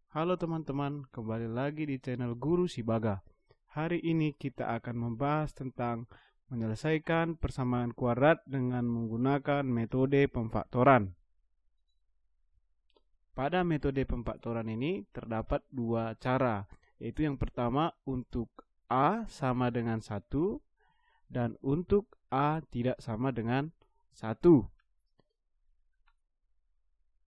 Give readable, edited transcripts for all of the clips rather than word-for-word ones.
Halo teman-teman, kembali lagi di channel Guru Sibaga. Hari ini kita akan membahas tentang menyelesaikan persamaan kuadrat dengan menggunakan metode pemfaktoran. Pada metode pemfaktoran ini terdapat dua cara, yaitu yang pertama untuk A sama dengan 1 dan untuk A tidak sama dengan 1.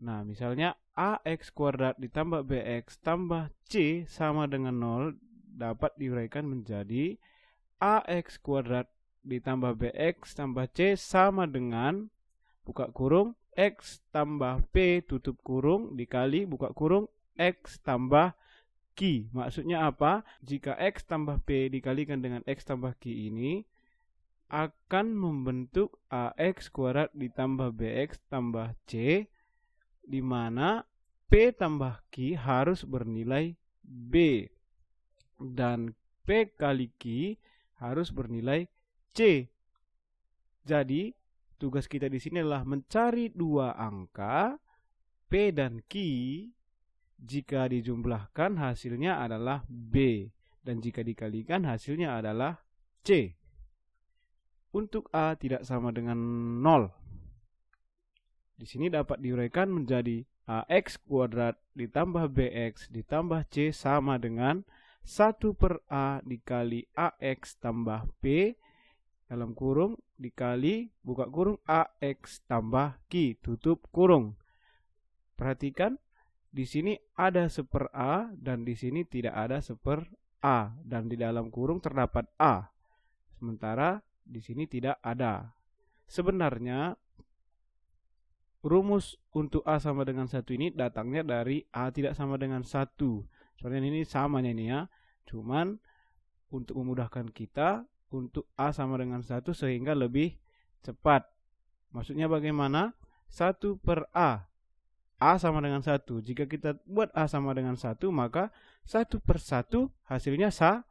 Nah, misalnya AX kuadrat ditambah BX tambah C sama dengan 0 dapat diuraikan menjadi AX kuadrat ditambah BX tambah C sama dengan buka kurung X tambah P tutup kurung dikali buka kurung X tambah Q. Maksudnya apa? Jika X tambah P dikalikan dengan X tambah Q ini akan membentuk AX kuadrat ditambah BX tambah C, di mana P tambah Q harus bernilai B dan P kali Q harus bernilai C. Jadi tugas kita di sini adalah mencari dua angka P dan Q. Jika dijumlahkan hasilnya adalah B dan jika dikalikan hasilnya adalah C. Untuk A tidak sama dengan 0. Di sini dapat diuraikan menjadi AX kuadrat ditambah BX ditambah C sama dengan 1 per A dikali AX tambah P dalam kurung dikali buka kurung AX tambah Q tutup kurung. Perhatikan di sini ada 1 per A dan di sini tidak ada 1 per A dan di dalam kurung terdapat A. Sementara di sini tidak ada. Sebenarnya rumus untuk A sama dengan 1 ini datangnya dari A tidak sama dengan 1. Soalnya ini samanya ini ya. Cuman untuk memudahkan kita untuk A sama dengan 1 sehingga lebih cepat. Maksudnya bagaimana? 1 per A. A sama dengan 1. Jika kita buat A sama dengan 1 maka 1 per 1 hasilnya 1.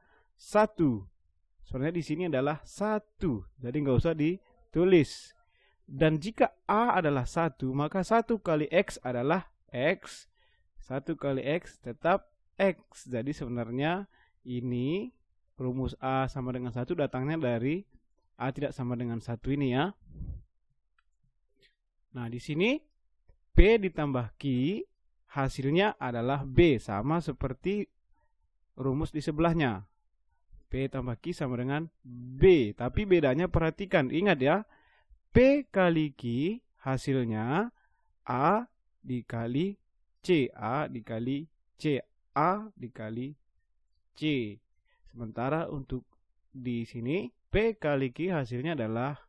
Soalnya di sini adalah 1. Jadi nggak usah ditulis. Dan jika A adalah 1, maka 1 kali X adalah X. 1 kali X tetap X. Jadi sebenarnya ini rumus A sama dengan 1 datangnya dari A tidak sama dengan 1 ini ya. Nah, di sini P ditambah Q hasilnya adalah B. Sama seperti rumus di sebelahnya. P tambah Q sama dengan B. Tapi bedanya perhatikan, ingat ya. P kali Q hasilnya A dikali C. A dikali C. A dikali C. Sementara untuk di sini P kali Q hasilnya adalah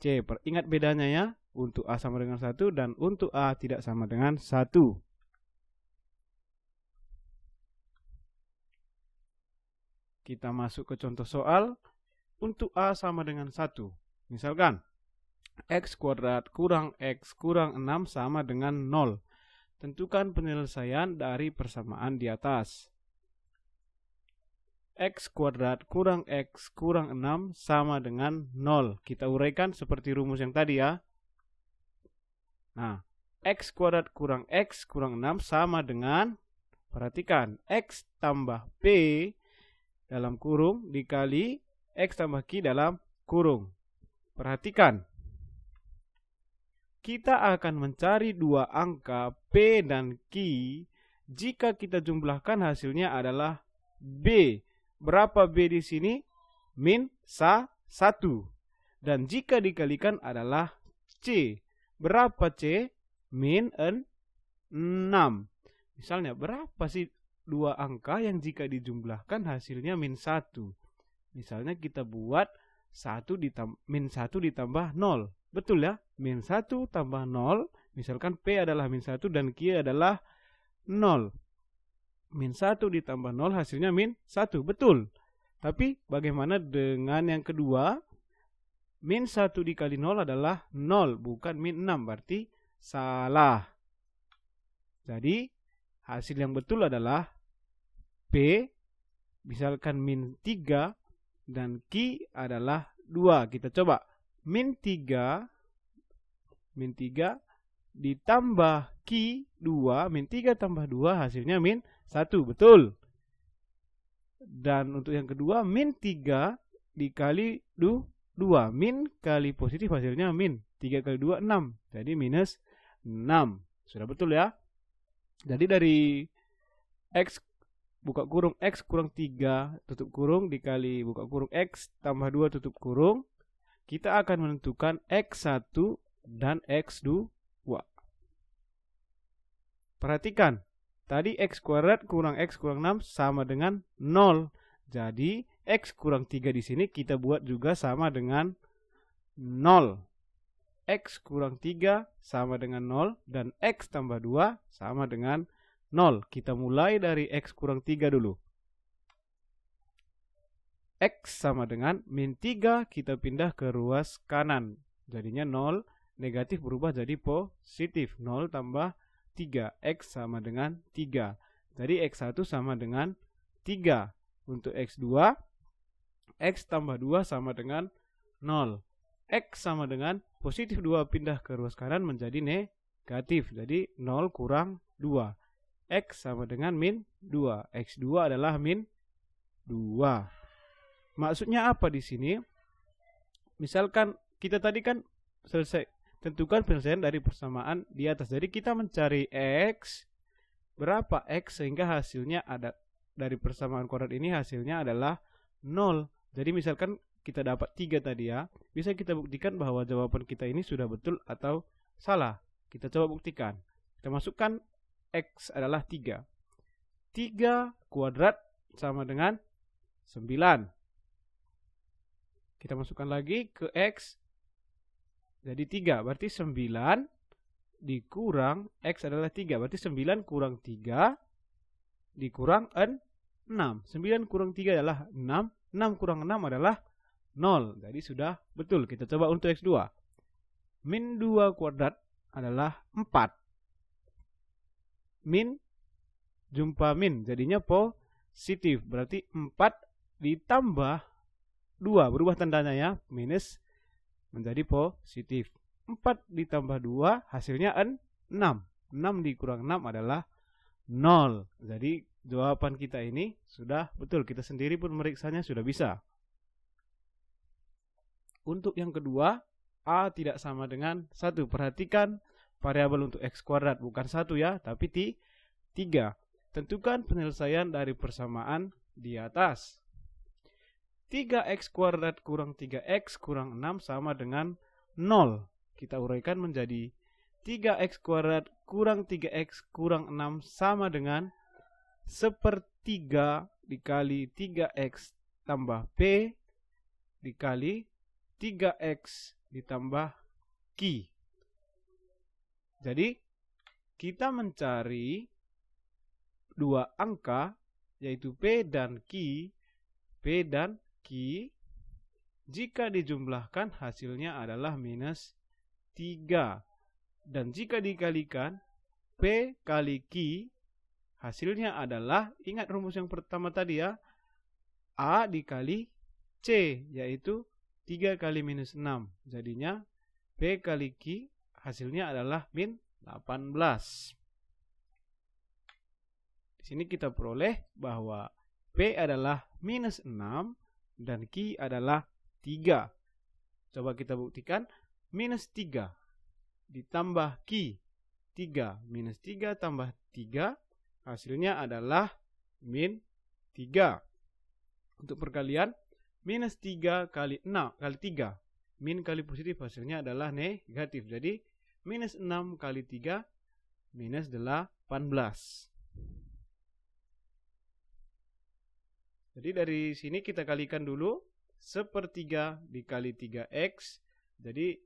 C. Ingat bedanya ya. Untuk A sama dengan 1 dan untuk A tidak sama dengan 1. Kita masuk ke contoh soal. Untuk A sama dengan 1. Misalkan X kuadrat kurang X kurang 6 sama dengan 0. Tentukan penyelesaian dari persamaan di atas. X kuadrat kurang X kurang 6 sama dengan 0. Kita uraikan seperti rumus yang tadi ya. Nah, X kuadrat kurang X kurang 6 sama dengan, perhatikan, X tambah P dalam kurung dikali X tambah Q dalam kurung. Perhatikan. Kita akan mencari dua angka P dan Q. Jika kita jumlahkan hasilnya adalah B. Berapa B di sini? Min 1. Dan jika dikalikan adalah C. Berapa C? Min 6. Misalnya berapa sih dua angka yang jika dijumlahkan hasilnya min 1? Misalnya kita buat min 1 ditambah 0. Betul ya? Min 1 tambah 0. Misalkan P adalah min 1 dan Q adalah 0. Min 1 ditambah 0 hasilnya min 1. Betul. Tapi bagaimana dengan yang kedua? Min 1 dikali 0 adalah 0. Bukan min 6. Berarti salah. Jadi hasil yang betul adalah P. Misalkan min 3 dan Q adalah 2. Kita coba. Min 3 ditambah Q 2, min 3 tambah 2 hasilnya min 1, betul. Dan untuk yang kedua, min 3 dikali 2, min kali positif hasilnya min. 3 kali 2, 6. Jadi minus 6. Sudah betul ya. Jadi dari X buka kurung X kurang 3 tutup kurung dikali buka kurung X tambah 2 tutup kurung, kita akan menentukan X1 dan X2. Perhatikan, tadi X kuadrat kurang X kurang 6 sama dengan 0. Jadi X kurang 3 di sini kita buat juga sama dengan 0. X kurang 3 sama dengan 0 dan X tambah 2 sama dengan 0. Kita mulai dari X kurang 3 dulu. X sama dengan min 3, kita pindah ke ruas kanan. Jadinya 0, negatif berubah jadi positif. 0 tambah 3, X sama dengan 3. Jadi X1 sama dengan 3. Untuk X2, X tambah 2 sama dengan 0. X sama dengan positif 2 pindah ke ruas kanan menjadi negatif. Jadi 0 kurang 2. X sama dengan min 2. X2 adalah min 2. Maksudnya apa di sini? Misalkan kita tadi kan selesai tentukan penyelesaian dari persamaan di atas. Jadi kita mencari X, berapa X sehingga hasilnya ada dari persamaan kuadrat ini hasilnya adalah 0. Jadi misalkan kita dapat 3 tadi ya, bisa kita buktikan bahwa jawaban kita ini sudah betul atau salah. Kita coba buktikan. Kita masukkan X adalah 3. 3 kuadrat sama dengan 9. Kita masukkan lagi ke X. Jadi 3. Berarti 9 dikurang X adalah 3. Berarti 9 kurang 3 dikurang 6. 9 kurang 3 adalah 6. 6 kurang 6 adalah 0. Jadi sudah betul. Kita coba untuk X2. Min 2 kuadrat adalah 4. Min jumpa min jadinya positif. Berarti 4 ditambah 2. Berubah tandanya ya. Minus menjadi positif. 4 ditambah 2 hasilnya 6. 6 dikurang 6 adalah 0. Jadi jawaban kita ini sudah betul. Kita sendiri pun meriksanya sudah bisa. Untuk yang kedua, A tidak sama dengan 1. Perhatikan variabel untuk X kuadrat. Bukan 1 ya, tapi 3. Tentukan penyelesaian dari persamaan di atas. 3X kuadrat kurang 3X kurang 6 sama dengan 0. Kita uraikan menjadi 3X kuadrat kurang 3X kurang 6 sama dengan 1/3 dikali 3X tambah P dikali 3X ditambah Q. Jadi kita mencari dua angka yaitu P dan Q. P dan Q jika dijumlahkan hasilnya adalah minus 3. Dan jika dikalikan P kali Q hasilnya adalah, ingat rumus yang pertama tadi ya, A dikali C yaitu 3 kali minus 6. Jadinya P kali Q hasilnya adalah min 18. Di sini kita peroleh bahwa P adalah minus 6 dan Q adalah 3. Coba kita buktikan. Minus 3 ditambah Q 3 minus 3 tambah 3 hasilnya adalah min 3. Untuk perkalian minus 3 kali 6 kali 3 min kali positif hasilnya adalah negatif. Jadi minus 6 kali 3 minus 18. Jadi dari sini kita kalikan dulu 1/3 dikali 3X. Jadi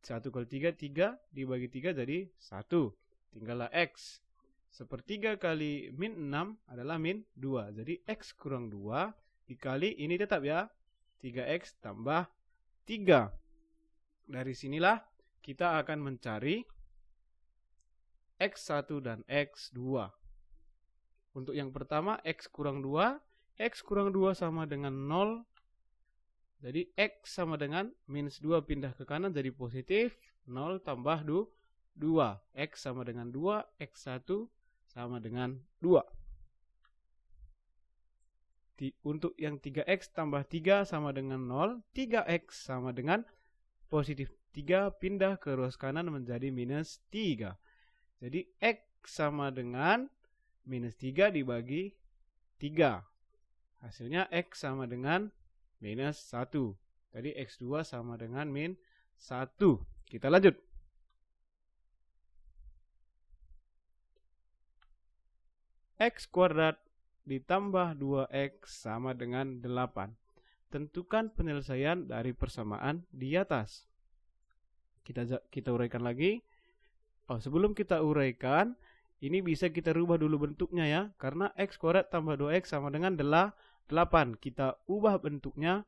1 kali 3, 3 dibagi 3 jadi 1. Tinggallah X. 1/3 kali min 6 adalah min 2. Jadi X kurang 2 dikali ini tetap ya. 3X tambah 3. Dari sinilah kita akan mencari X1 dan X2. Untuk yang pertama X kurang 2. X kurang 2 sama dengan 0. Jadi X sama dengan minus 2 pindah ke kanan jadi positif. 0 tambah 2. X sama dengan 2, X1 sama dengan 2. Untuk yang 3X tambah 3 sama dengan 0, 3X sama dengan positif 3 pindah ke ruas kanan menjadi minus 3. Jadi X sama dengan minus 3 dibagi 3. Hasilnya X sama dengan minus 1. Jadi X2 sama dengan min 1. Kita lanjut. X kuadrat ditambah 2X sama dengan 8. Tentukan penyelesaian dari persamaan di atas. Kita uraikan lagi. Sebelum kita uraikan, ini bisa kita rubah dulu bentuknya ya. Karena X kuadrat tambah 2X sama dengan 8. Kita ubah bentuknya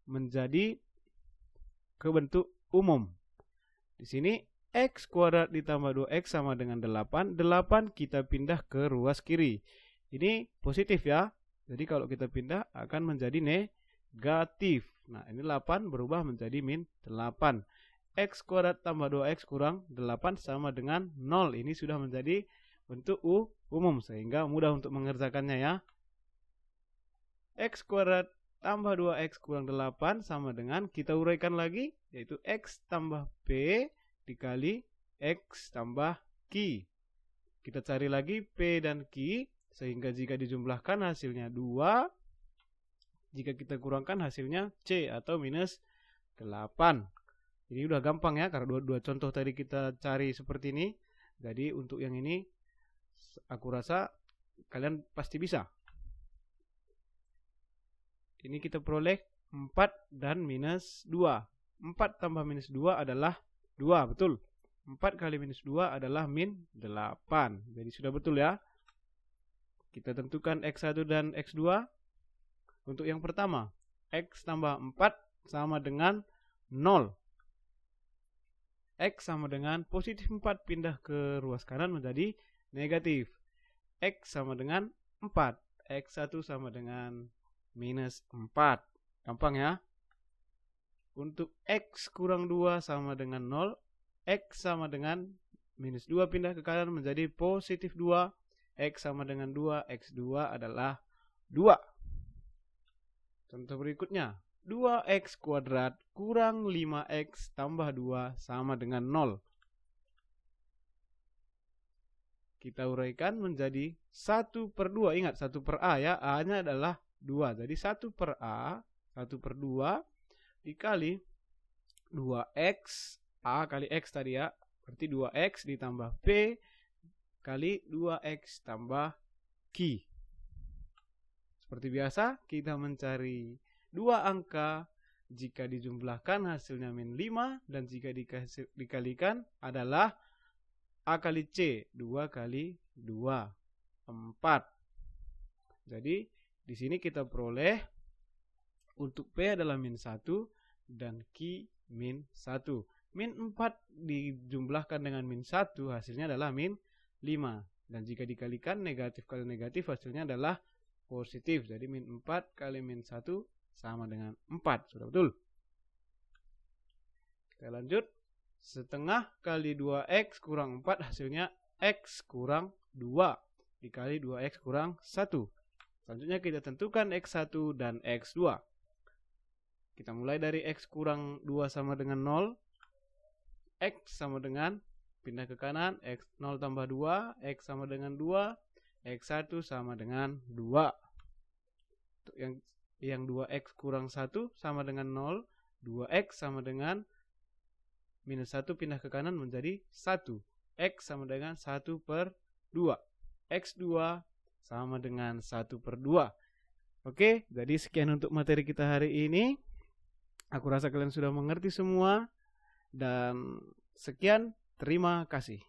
menjadi ke bentuk umum. Di sini X kuadrat ditambah 2X sama dengan 8. 8 kita pindah ke ruas kiri. Ini positif ya. Jadi kalau kita pindah akan menjadi negatif. Nah, ini 8 berubah menjadi min 8. X kuadrat tambah 2X kurang 8 sama dengan 0. Ini sudah menjadi bentuk umum sehingga mudah untuk mengerjakannya ya. X kuadrat tambah 2X kurang 8 sama dengan, kita uraikan lagi, yaitu X tambah P dikali X tambah Q. Kita cari lagi P dan Q. Sehingga jika dijumlahkan hasilnya 2. Jika kita kurangkan hasilnya C atau minus 8. Ini udah gampang ya, karena dua contoh tadi kita cari seperti ini. Jadi untuk yang ini aku rasa kalian pasti bisa. Ini kita peroleh 4 dan minus 2. 4 tambah minus 2 adalah 2, betul. 4 kali minus 2 adalah min 8. Jadi sudah betul ya. Kita tentukan X1 dan X2. Untuk yang pertama, X tambah 4 sama dengan 0. X sama dengan positif 4 pindah ke ruas kanan menjadi negatif. X sama dengan 4. X1 sama dengan minus 4. Gampang ya. Untuk X kurang 2 sama dengan 0. X sama dengan minus 2 pindah ke kanan menjadi positif 2. X sama dengan 2, X2 adalah 2. Contoh berikutnya, 2X kuadrat kurang 5X tambah 2 sama dengan 0. Kita uraikan menjadi 1/2. Ingat 1/A ya, A-nya adalah 2. Jadi 1/A, 1/2 dikali 2X, A kali X tadi ya. Berarti 2X ditambah P kali 2X tambah Q. Seperti biasa, kita mencari dua angka. Jika dijumlahkan hasilnya min 5. Dan jika dikalikan adalah A kali C. 2 kali 2, 4. Jadi, di sini kita peroleh untuk P adalah min 1 dan Q min 1. Min 4 dijumlahkan dengan min 1 hasilnya adalah min 5. Dan jika dikalikan negatif kali negatif hasilnya adalah positif. Jadi min 4 kali min 1 sama dengan 4. Sudah betul. Kita lanjut. Setengah kali 2X kurang 4 hasilnya X kurang 2 dikali 2X kurang 1. Selanjutnya kita tentukan X1 dan X2. Kita mulai dari X kurang 2 sama dengan 0. X sama dengan, pindah ke kanan, X0 tambah 2, X sama dengan 2, X1 sama dengan 2. Untuk yang 2X kurang 1 sama dengan 0, 2X sama dengan minus 1 pindah ke kanan menjadi 1. X sama dengan 1/2. X2 sama dengan 1/2. Oke, jadi sekian untuk materi kita hari ini. Aku rasa kalian sudah mengerti semua. Dan sekian, terima kasih.